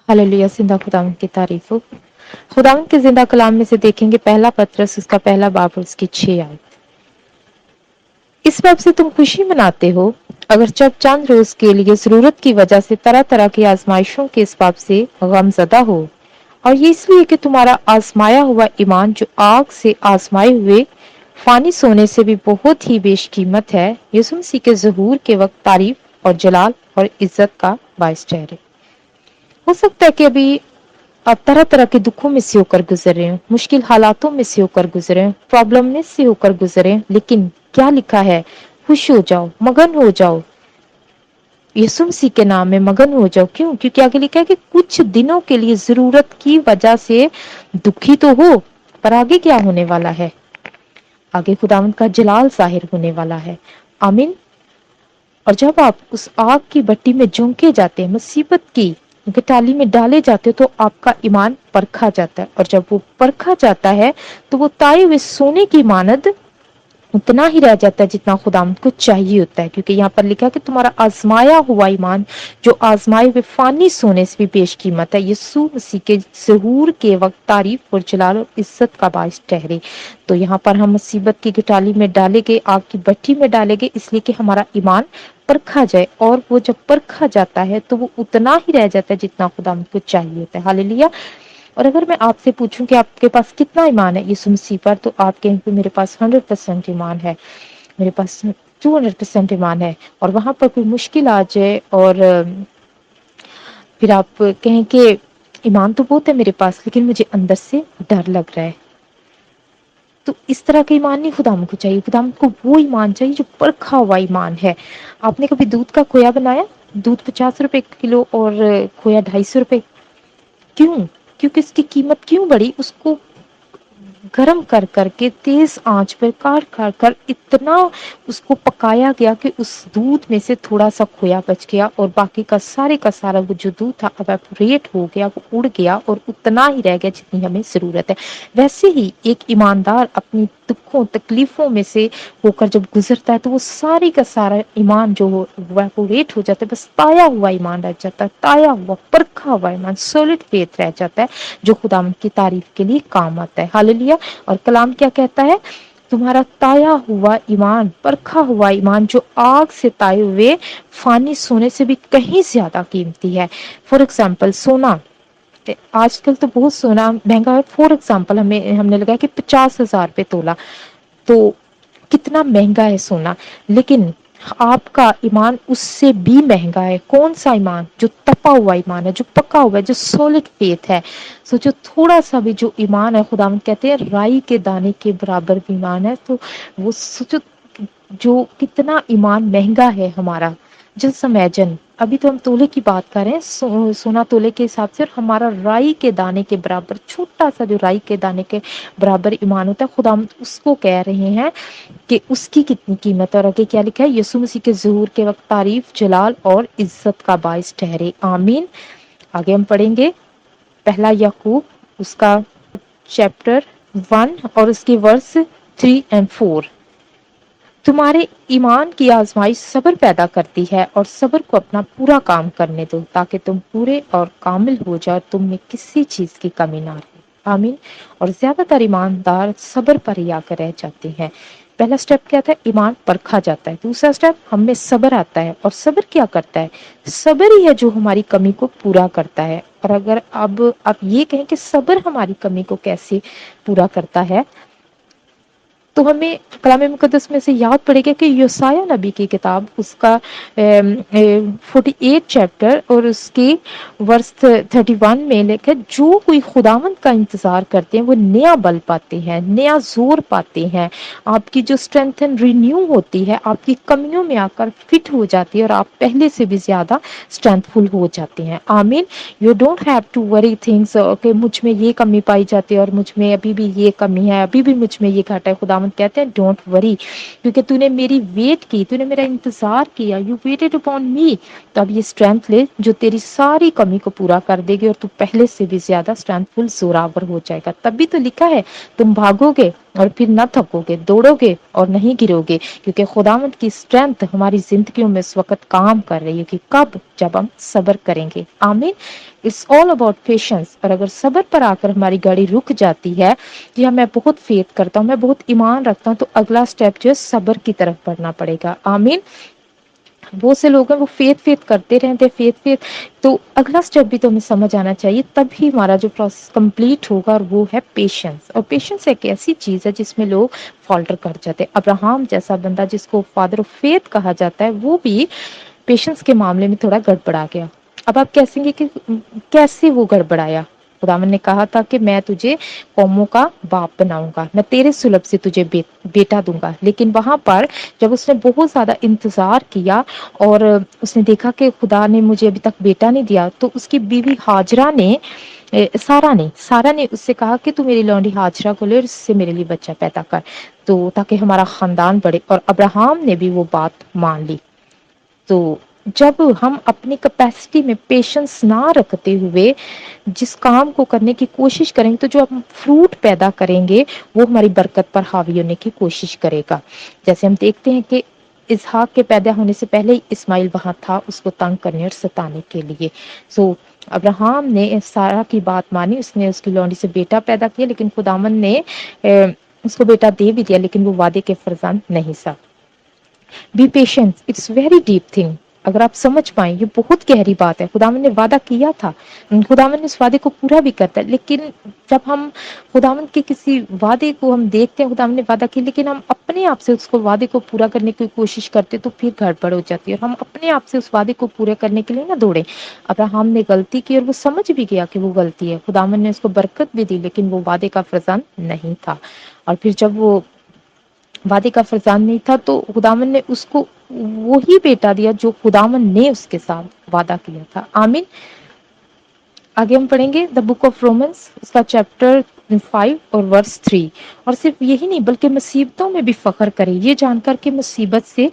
Hallelujah, जिंदा खुदावंद की तारीफ हो। खुदावंद के जिंदा कलाम में से देखेंगे पहला पत्रस उसका पहला बाब और उसकी 6 आयत। इस बात से तुम खुशी मनाते हो अगर जब चंद रोज के लिए जरूरत की वजह से तरह तरह की आजमाइशों के इस बात से गमजदा हो, और ये इसलिए कि तुम्हारा आजमाया हुआ ईमान जो आग से आजमाए हुए फानी सोने से भी बहुत ही बेशकीमत है, यीशु मसीह के ज़हूर के वक्त तारीफ और जलाल और इज्जत का बायस ठहरे। हो सकता है कि अभी आप तरह तरह के दुखों में से होकर गुजर रहे हो, मुश्किल हालातों में से होकर गुजरे हो, प्रॉब्लम में से होकर गुजरे हो, लेकिन क्या लिखा है? खुश हो जाओ, मगन हो जाओ, यीशु मसीह के नाम में मगन हो जाओ। क्यों? क्योंकि आगे लिखा है कि कुछ दिनों के लिए जरूरत की वजह से दुखी तो हो, पर आगे क्या होने वाला है? आगे खुदावंद का जलाल जाहिर होने वाला है। आमीन। और जब आप उस आग की भट्टी में झोंके जाते हैं, मुसीबत की गटाली में डाले जाते हो, तो आपका ईमान परखा जाता है, और जब वो परखा जाता है तो वो ताए हुए सोने की मानद उतना ही रह जाता है जितना खुदावंद को चाहिए होता है। क्योंकि यहाँ पर लिखा है कि तुम्हारा आजमाया हुआ ईमान जो आजमाए हुए फानी सोने से भी बेशकीमत है, यीशु मसीह के ज़हूर के वक्त तारीफ और जलाल और इज्जत का बायस ठहरे। तो यहाँ पर हम मुसीबत की गटाली में डाले गए, आग की भट्टी में डाले गए, इसलिए कि हमारा ईमान परखा जाए, और वो जब परखा जाता है तो वो उतना ही रह जाता है जितना खुदावंद को चाहिए होता है। हालेलुया। और अगर मैं आपसे पूछूं कि आपके पास कितना ईमान है यीशु मसीह पर, तो आप कहेंगे मेरे पास 100% ईमान है, मेरे पास 200% ईमान है। और वहां पर कोई मुश्किल आ जाए और फिर आप कहें कि ईमान तो बहुत है मेरे पास, लेकिन मुझे अंदर से डर लग रहा है, तो इस तरह का ईमान नहीं खुदाम को चाहिए। खुदाम को वो ईमान चाहिए जो परखा हुआ ईमान है। आपने कभी दूध का खोया बनाया? दूध 50 रुपए किलो और खोया 250 रुपए। क्यों? क्योंकि इसकी कीमत क्यों बढ़ी? उसको गरम कर करके तेज आंच पर काट काट कर इतना उसको पकाया गया कि उस दूध में से थोड़ा सा खोया बच गया, और बाकी का सारा वो जो दूध था एवेपोरेट हो गया, वो उड़ गया, और उतना ही रह गया जितनी हमें जरूरत है। वैसे ही एक ईमानदार अपनी दुखों तकलीफों में से होकर जब गुजरता है, तो वो सारी का सारा ईमान जो एवेपोरेट हो जाता है, बस ताया हुआ ईमान रह जाता है, ताया हुआ परखा हुआ ईमान, सॉलिड फेथ रह जाता है, जो खुदावंद की तारीफ के लिए काम आता है। हालेलुया। और कलाम क्या कहता है? तुम्हारा ताया हुआ ईमान, परखा हुआ ईमान जो आग से ताए हुए फानी सोने से भी कहीं ज्यादा कीमती है। फॉर एग्जाम्पल सोना, आजकल तो बहुत सोना महंगा है। फॉर एग्जाम्पल हमने लगाया कि 50,000 रुपए तोला, तो कितना महंगा है सोना। लेकिन आपका ईमान उससे भी महंगा है। कौन सा ईमान? जो तपा हुआ ईमान है, जो पका हुआ है, जो सॉलिड फेथ है। सो जो थोड़ा सा भी जो ईमान है, खुदावंद कहते हैं राई के दाने के बराबर भी ईमान है। तो वो सोचो जो कितना ईमान महंगा है हमारा। जस्ट इमेजिन, अभी तो हम तोले की बात कर रहे हैं, सोना तोले के हिसाब से, और हमारा राई के दाने के बराबर, छोटा सा जो राई के दाने के बराबर ईमान होता है, खुदा हम उसको कह रहे हैं कि उसकी कितनी कीमत है। और आगे क्या लिखा है? यीशु मसीह के ज़हूर के वक्त तारीफ, जलाल और इज्जत का बायस ठहरे। आमीन। आगे हम पढ़ेंगे पहला याकूब उसका चैप्टर 1 और उसके वर्स 3 और 4। तुम्हारे ईमान की आजमाइश सब्र पैदा करती है, और सब्र को अपना पूरा काम करने दो, ताकि तुम पूरे और कामिल हो जाओ, तुम में किसी चीज की कमी ना रहे। आमीन। और ज्यादातर ईमानदार सब्र पर ही आकर रह जाते हैं। पहला स्टेप क्या था? ईमान परखा जाता है। दूसरा स्टेप, हम में सब्र आता है। और सब्र क्या करता है? सब्र ही है जो हमारी कमी को पूरा करता है। और अगर अब आप ये कहें कि सब्र हमारी कमी को कैसे पूरा करता है, तो हमें कलाम मुकद्दस में से याद पड़ेगा कि योसाया नबी की किताब उसका 48 चैप्टर और उसकी वर्स 31 में लिखा है, जो कोई खुदावंद का इंतजार करते हैं वो नया बल पाते हैं, नया जोर पाते हैं। आपकी जो स्ट्रेंथ एंड रिन्यू होती है, आपकी कमियों में आकर फिट हो जाती है, और आप पहले से भी ज्यादा स्ट्रेंथफुल हो जाते हैं। आमीन। You don't have to worry things कि मुझ में ये कमी पाई जाती है और मुझ में अभी भी ये कमी है, अभी भी मुझ में ये घाटा है। खुदावंद कहते हैं डोंट वरी, क्योंकि तूने मेरी वेट की, तूने मेरा इंतजार किया, यू वेटेड अपॉन मी। तो अब ये स्ट्रेंथ ले जो तेरी सारी कमी को पूरा कर देगी, और तू पहले से भी ज्यादा स्ट्रेंथफुल जोरावर हो जाएगा। तभी तो लिखा है तुम भागोगे اور پھر نہ تھکوگے، دوڑوگے اور نہیں گرو گے، کیونکہ خداوند کی اسٹرینتھ ہماری زندگیوں میں اس وقت کام کر رہی ہے کہ کب، جب ہم صبر کریں گے۔ آمین۔ It's all about patience. اور اگر صبر پر آ کر ہماری گاڑی رک جاتی ہے کہ ہاں میں بہت فیتھ کرتا ہوں، میں بہت ایمان رکھتا ہوں، تو اگلا اسٹیپ جو ہے صبر کی طرف بڑھنا پڑے گا۔ آمین۔ بہت سے لوگ ہیں وہ فیتھ کرتے رہتے، فیتھ تو اگلا اسٹیپ بھی تو ہمیں سمجھ آنا چاہیے، تب ہی ہمارا جو پروسیس کمپلیٹ ہوگا، اور وہ ہے پیشنس۔ اور پیشنس ایک ایسی چیز ہے جس میں لوگ فالٹر کر جاتے ہیں۔ ابراہم جیسا بندہ جس کو فادر آف فیتھ کہا جاتا ہے، وہ بھی پیشنس کے معاملے میں تھوڑا گڑبڑا گیا۔ اب آپ کہیں گے کہ کیسے وہ گڑبڑایا؟ خداوند نے کہا تھا کہ میں تجھے قوموں کا باپ بناؤں گا، میں تیرے سلب سے تجھے بیٹا دوں گا۔ لیکن وہاں پر جب اس نے بہت زیادہ انتظار کیا اور اس نے دیکھا کہ خدا نے مجھے ابھی تک بیٹا نہیں دیا، تو اس کی بیوی ہاجرہ نے، سارا نے اس سے کہا کہ تو میری لونڈی ہاجرہ کو لے اور اس سے میرے لیے بچہ پیدا کر، تو تاکہ ہمارا خاندان بڑھے۔ اور ابراہم نے بھی وہ بات مان لی۔ تو جب ہم اپنی کیپیسٹی میں پیشنس نہ رکھتے ہوئے جس کام کو کرنے کی کوشش کریں گے، تو جو ہم فروٹ پیدا کریں گے وہ ہماری برکت پر حاوی ہونے کی کوشش کرے گا۔ جیسے ہم دیکھتے ہیں کہ اسحاق کے پیدا ہونے سے پہلے ہی اسماعیل وہاں تھا اس کو تنگ کرنے اور ستانے کے لیے۔ ابراہم نے سارا کی بات مانی، اس نے اس کی لونڈی سے بیٹا پیدا کیا، لیکن خداوند نے اس کو بیٹا دے بھی دیا، لیکن وہ وعدے کے فرزند نہیں سا۔ Be patient, it's very deep thing. اگر آپ سمجھ پائیں، یہ بہت گہری بات ہے۔ خداوند نے وعدہ کیا تھا، خداوند نے اس وعدے کو پورا بھی کرتا ہے، لیکن جب ہم خداوند کے کسی وعدے کو ہم دیکھتے ہیں، خداوند نے وعدہ کیا، لیکن ہم اپنے آپ سے اس کو وعدے کو پورا کرنے کی کوشش کرتے، تو پھر گڑبڑ ہو جاتی ہے، اور ہم اپنے آپ سے اس وعدے کو پورے کرنے کے لیے نہ دوڑے۔ ابراہم نے غلطی کی اور وہ سمجھ بھی گیا کہ وہ غلطی ہے، خداوند نے اس کو برکت بھی دی، لیکن وہ وعدے کا فرزند نہیں تھا۔ اور پھر جب وہ وعدے کا فرزند نہیں تھا، تو خداوند نے اس کو وہی بیٹا دیا جو خداوند نے اس کے ساتھ وعدہ کیا تھا۔ آمین۔ آگے ہم پڑھیں گے دا بک آف رومنس، اس کا چیپٹر 5 اور ورس 3۔ اور صرف یہی نہیں بلکہ مصیبتوں میں بھی فخر کرے، یہ جان کر کہ مصیبت سے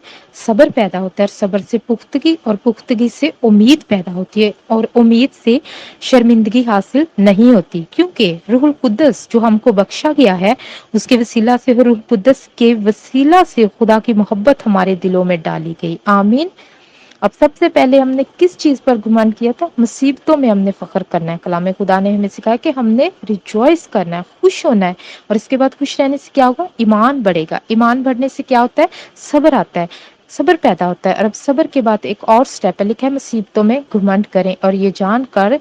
صبر پیدا ہوتا ہے، اور صبر سے پختگی، اور پختگی سے امید پیدا ہوتی ہے، اور امید سے شرمندگی حاصل نہیں ہوتی، کیونکہ روح القدس جو ہم کو بخشا گیا ہے، اس کے وسیلہ سے، روح القدس کے وسیلہ سے خدا کی محبت ہمارے دلوں میں ڈالی گئی۔ آمین۔ اب سب سے پہلے ہم نے کس چیز پر گمان کیا تھا؟ مصیبتوں میں ہم نے فخر کرنا ہے۔ کلام خدا نے ہمیں سکھایا کہ ہم نے ریجوائس کرنا ہے، خوش ہونا ہے، اور اس کے بعد خوش رہنے سے کیا ہوگا؟ ایمان بڑھے گا۔ ایمان بڑھنے سے کیا ہوتا ہے؟ صبر آتا ہے، صبر پیدا ہوتا ہے۔ اور اب صبر کے بعد ایک اور سٹیپ ہے، لکھا ہے مصیبتوں میں گھمنڈ کریں، اور یہ جان کر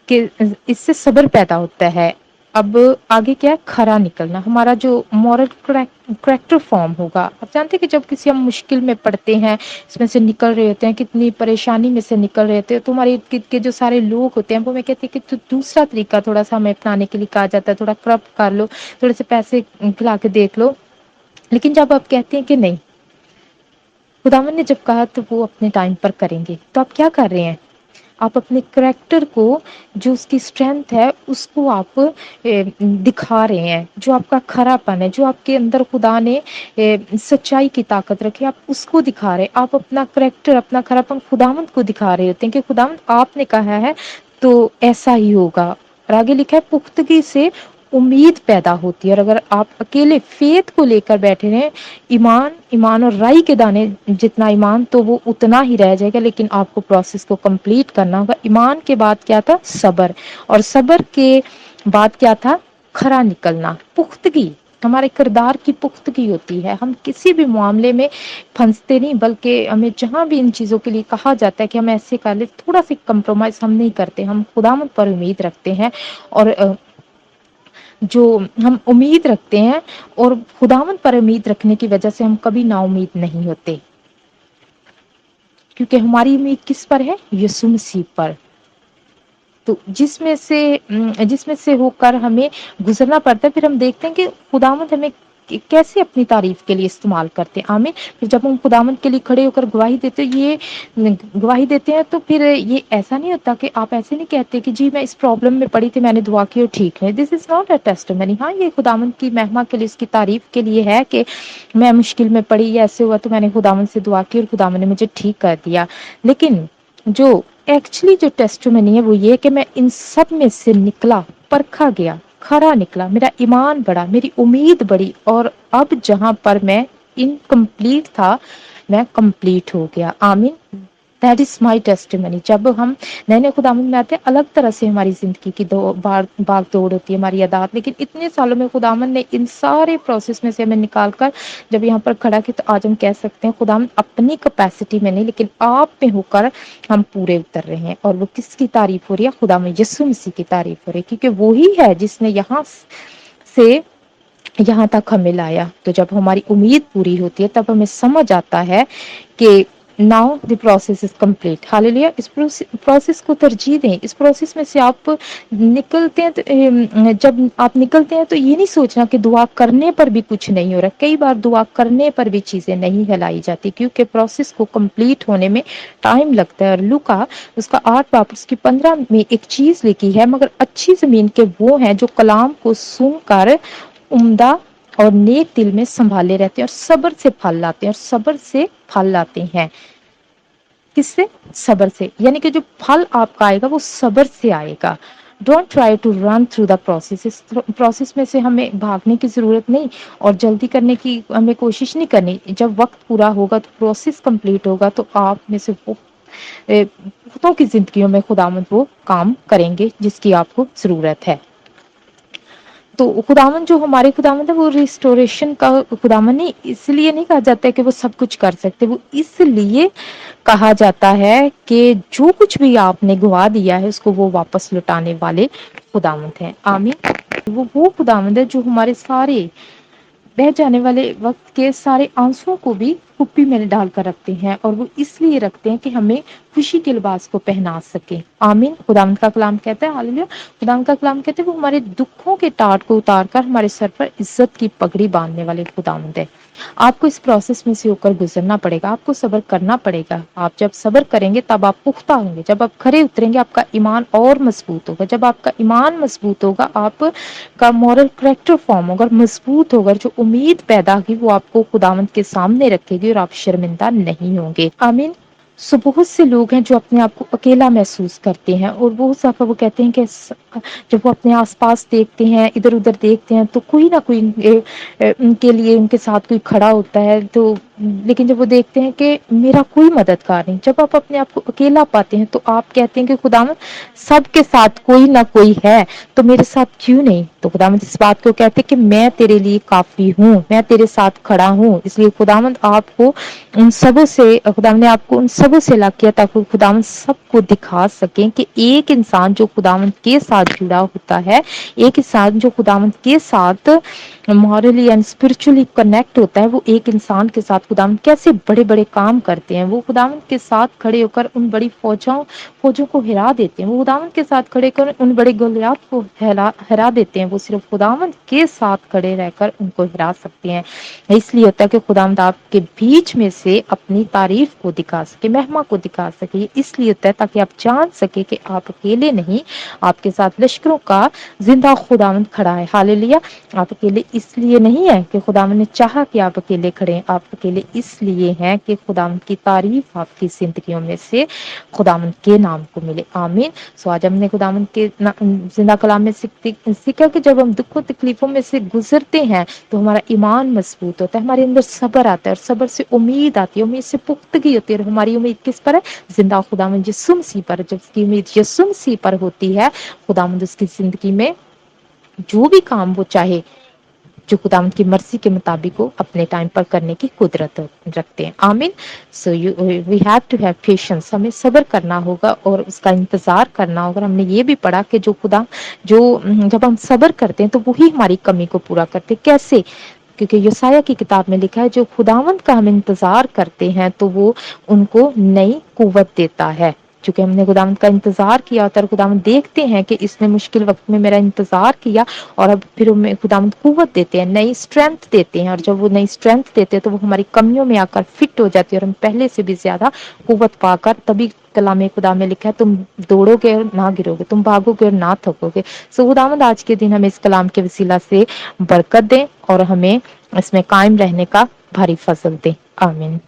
کہ اس سے صبر پیدا ہوتا ہے۔ اب آگے کیا ہے؟ کھرا نکلنا، ہمارا جو مورل کریکٹر فارم ہوگا۔ آپ جانتے ہیں کہ جب کسی ہم مشکل میں پڑتے ہیں، اس میں سے نکل رہے ہوتے ہیں، کتنی پریشانی میں سے نکل رہے ہوتے ہیں، تو ہمارے ارد گرد کے جو سارے لوگ ہوتے ہیں وہ میں کہتی ہیں کہ دوسرا طریقہ تھوڑا سا ہمیں اپنانے کے لیے کہا جاتا ہے، تھوڑا کرپٹ کر لو، تھوڑے سے پیسے کھلا کے دیکھ لو۔ لیکن جب آپ کہتے ہیں کہ نہیں، خداوند نے جب کہا تو وہ اپنے ٹائم پر کریں گے، تو آپ کیا کر رہے ہیں؟ آپ اپنے کریکٹر کو، جو اس کی اسٹرینتھ ہے، اس کو آپ دکھا رہے ہیں، جو آپ کا کھرا پن ہے، جو آپ کے اندر خدا نے سچائی کی طاقت رکھی، آپ اس کو دکھا رہے ہیں۔ آپ اپنا کریکٹر، اپنا کھرا پن خداوند کو دکھا رہے ہوتے ہیں کہ خداوند آپ نے کہا ہے تو ایسا ہی ہوگا۔ اور آگے لکھا ہے پختگی سے امید پیدا ہوتی ہے۔ اور اگر آپ اکیلے فیتھ کو لے کر بیٹھے رہیں، ایمان اور رائی کے دانے جتنا ایمان، تو وہ اتنا ہی رہ جائے گا، لیکن آپ کو پروسیس کو کمپلیٹ کرنا ہوگا۔ ایمان کے بعد کیا تھا؟ صبر، اور صبر کے بعد کیا تھا؟ کھرا نکلنا، پختگی۔ ہمارے کردار کی پختگی ہوتی ہے، ہم کسی بھی معاملے میں پھنستے نہیں، بلکہ ہمیں جہاں بھی ان چیزوں کے لیے کہا جاتا ہے کہ ہم ایسے کر لیں، تھوڑا سی کمپرومائز ہم نہیں کرتے، ہم خداوند پر امید رکھتے ہیں، اور جو ہم امید رکھتے ہیں، اور خداوند پر امید رکھنے کی وجہ سے ہم کبھی نا امید نہیں ہوتے، کیونکہ ہماری امید کس پر ہے؟ یسوع مسیح پر۔ تو جس میں سے ہو کر ہمیں گزرنا پڑتا ہے، پھر ہم دیکھتے ہیں کہ خداوند ہمیں کیسے اپنی تعریف کے لیے استعمال کرتے ہیں۔ آمین۔ پھر جب ہم خداوند کے لیے کھڑے ہو کر گواہی دیتے ہیں، تو پھر یہ ایسا نہیں ہوتا کہ آپ ایسے نہیں کہتے کہ جی میں اس پرابلم میں پڑی تھی، میں نے دعا کی اور ٹھیک ہے۔ دس از ناٹ اے ٹیسٹیمنی۔ ہاں، یہ خداوند کی مہما کے لیے، اس کی تعریف کے لیے ہے کہ میں مشکل میں پڑی یا ایسے ہوا تو میں نے خداوند سے دعا کی اور خداوند نے مجھے ٹھیک کر دیا۔ لیکن جو ایکچولی جو ٹیسٹیمنی ہے وہ یہ کہ میں ان سب میں سے نکلا، پرکھا گیا، खरा निकला, मेरा ईमान बढ़ा, मेरी उम्मीद बढ़ी और अब जहां पर मैं इनकम्प्लीट था, मैं कंप्लीट हो गया। आमीन। That is my testimony. जब हम नए नए खुदावंद में आते हैं, अलग तरह से हमारी जिंदगी की दो बार भाग दौड़ होती है, हमारी अदात, लेकिन इतने सालों में खुदावंद ने इन सारे प्रोसेस में से हमें निकाल कर जब यहाँ पर खड़ा किया, तो आज हम कह सकते हैं खुदावंद अपनी कैपेसिटी में नहीं, लेकिन आप में होकर हम पूरे उतर रहे हैं। और वो किसकी तारीफ हो रही है? खुदावंद यीशु मसीह की तारीफ हो रही है, क्योंकि वो ही है जिसने यहाँ से यहाँ तक हमें लाया। तो जब हमारी उम्मीद पूरी होती है, तब हमें समझ आता है कि now the process is complete. Hallelujah. इस प्रोसेस को तरजीह दें। इस प्रोसेस में से आप निकलते हैं, तो जब आप निकलते हैं तो ये नहीं सोचना कि दुआ करने पर भी कुछ नहीं हो रहा। कई बार दुआ करने पर भी चीजें नहीं हिलाई जाती, क्योंकि प्रोसेस को कंप्लीट होने में टाइम लगता है। और लूका उसका 8 बाब उसकी 15 में एक चीज लिखी है, मगर अच्छी जमीन के वो हैं जो कलाम को सुनकर उम्दा और नेक दिल में संभाले रहते हैं और सब्र से फल लाते हैं, और सब्र से फल लाते हैं। किससे? सब्र से। यानी कि जो फल आपका आएगा वो सब्र से आएगा। Don't try to run through the process. इस प्रोसेस में से हमें भागने की जरूरत नहीं और जल्दी करने की हमें कोशिश नहीं करनी। जब वक्त पूरा होगा, तो प्रोसेस कंप्लीट होगा, तो आप में से वो बहुतों की जिंदगियों में खुदावंद वो काम करेंगे जिसकी आपको जरूरत है। तो खुदावन जो हमारे खुदावन है, वो रिस्टोरेशन का खुदावन नहीं, इसलिए नहीं कहा जाता है कि वो सब कुछ कर सकते। वो इसलिए कहा जाता है कि जो कुछ भी आपने गवा दिया है, उसको वो वापस लौटाने वाले खुदावंत हैं। आमीन। वो खुदावंत है जो हमारे सारे बह जाने वाले वक्त के सारे आंसुओं को भी कुप्पी में डालकर रखते हैं, और वो इसलिए रखते हैं कि हमें खुशी के लिबास को पहना सके। आमीन। खुदावंद का कलाम कहता है, हालेलुया, खुदावंद का कलाम कहते हैं वो हमारे दुखों के टाट को उतार कर हमारे सर पर इज्जत की पगड़ी बांधने वाले खुदावंद है। आपको इस प्रोसेस में से होकर गुजरना पड़ेगा, आपको सब्र करना पड़ेगा। आप जब सब्र करेंगे तब आप पुख्ता होंगे, जब आप खरे उतरेंगे आपका ईमान और मजबूत होगा। जब आपका ईमान मजबूत होगा, आपका मॉरल करेक्टर फॉर्म होगा, मजबूत होगा, जो उम्मीद पैदा होगी वो आपको खुदावंद के सामने रखेगी और आप शर्मिंदा नहीं होंगे। आमीन। सो बहुत से लोग हैं जो अपने आप को अकेला महसूस करते हैं, और बहुत सारा वो कहते हैं कि जब वो अपने आसपास देखते हैं, इधर उधर देखते हैं, तो कोई ना कोई उनके लिए उनके साथ कोई खड़ा होता है। तो लेकिन जब वो देखते हैं कि मेरा कोई मददगार नहीं, जब आप अपने आप को अकेला पाते हैं, तो आप कहते हैं कि खुदावंद सबके साथ कोई ना कोई है, तो मेरे साथ क्यों नहीं? तो खुदावंद इस बात को कहते हैं कि मैं तेरे लिए काफी हूँ, मैं तेरे साथ खड़ा हूँ। इसलिए खुदावंद आपको उन सबों से, खुदावंद ने आपको उन सबों से अलग किया, ताकि खुदावंद सबको दिखा सके कि एक इंसान जो खुदावंद के साथ जुड़ा होता है, एक इंसान जो खुदावंद के साथ मॉरली एंड स्पिरिचुअली कनेक्ट होता है, वो एक इंसान के साथ खुदावंद कैसे बड़े बड़े काम करते हैं। वो खुदावंद के साथ खड़े होकर उन बड़ी फौजों को हिरा देते हैं। वो खुदावंद के साथ खड़े होकर उन बड़े गोलियात को हरा देते हैं। वो सिर्फ खुदावंद के साथ खड़े रहकर उनको हिरा सकते हैं। इसलिए होता है कि खुदावंद आपके बीच में से अपनी तारीफ को दिखा सके, महिमा को दिखा सके। इसलिए होता है ताकि आप जान सके कि आप अकेले नहीं, आपके साथ लश्करों का जिंदा खुदावंद खड़ा है। हालेलुया। आप अकेले इसलिए नहीं है कि खुदावंद ने चाहा कि आप अकेले खड़े, आप अकेले इसलिए हैं कि खुदावंद की तारीफ आपकी जिंदगियों में से खुदावंद के नाम को मिले। आमीन। सो आज हमने खुदावंद के जिंदा कलाम में सीखा कि जब हम दुखों तकलीफों में से गुजरते हैं, तो हमारा ईमान मजबूत होता है, हमारे अंदर सब्र आता है, और सब्र से उम्मीद आती है, उम्मीद से पुख्तगी होती है। और हमारी उम्मीद किस पर है? जिंदा खुदावंद यीशु मसीह पर। जब उसकी उम्मीद यीशु मसीह पर होती है, खुदावंद उसकी जिंदगी में जो भी काम वो चाहे, जो खुदावंद की मर्जी के मुताबिक वो अपने टाइम पर करने की कुदरत रखते हैं। आमीन। So we have to have patience. हमें सब्र करना होगा और उसका इंतजार करना होगा। हमने ये भी पढ़ा कि जब हम सब्र करते हैं, तो वही हमारी कमी को पूरा करते हैं। कैसे? क्योंकि यशायाह की किताब में लिखा है, जो खुदावंद का हम इंतजार करते हैं, तो वो उनको नई कुव्वत देता है। क्योंकि हमने खुदावंद का इंतजार किया होता है, खुदावंद देखते हैं कि इसने मुश्किल वक्त में मेरा इंतजार किया, और अब फिर हमें खुदावंद कुव्वत देते हैं, नई स्ट्रेंथ देते हैं। और जब वो नई स्ट्रेंथ देते हैं, तो वो हमारी कमियों में आकर फिट हो जाती है, और हम पहले से भी ज्यादा कुव्वत पाकर, तभी कलाम खुदा में लिखा है, तुम दौड़ोगे और ना गिरोगे, तुम भागोगे और ना थकोगे। सो खुदावंद आज के दिन हमें इस कलाम के वसीला से बरकत दें और हमें इसमें कायम रहने का भारी फजल दें। आमीन।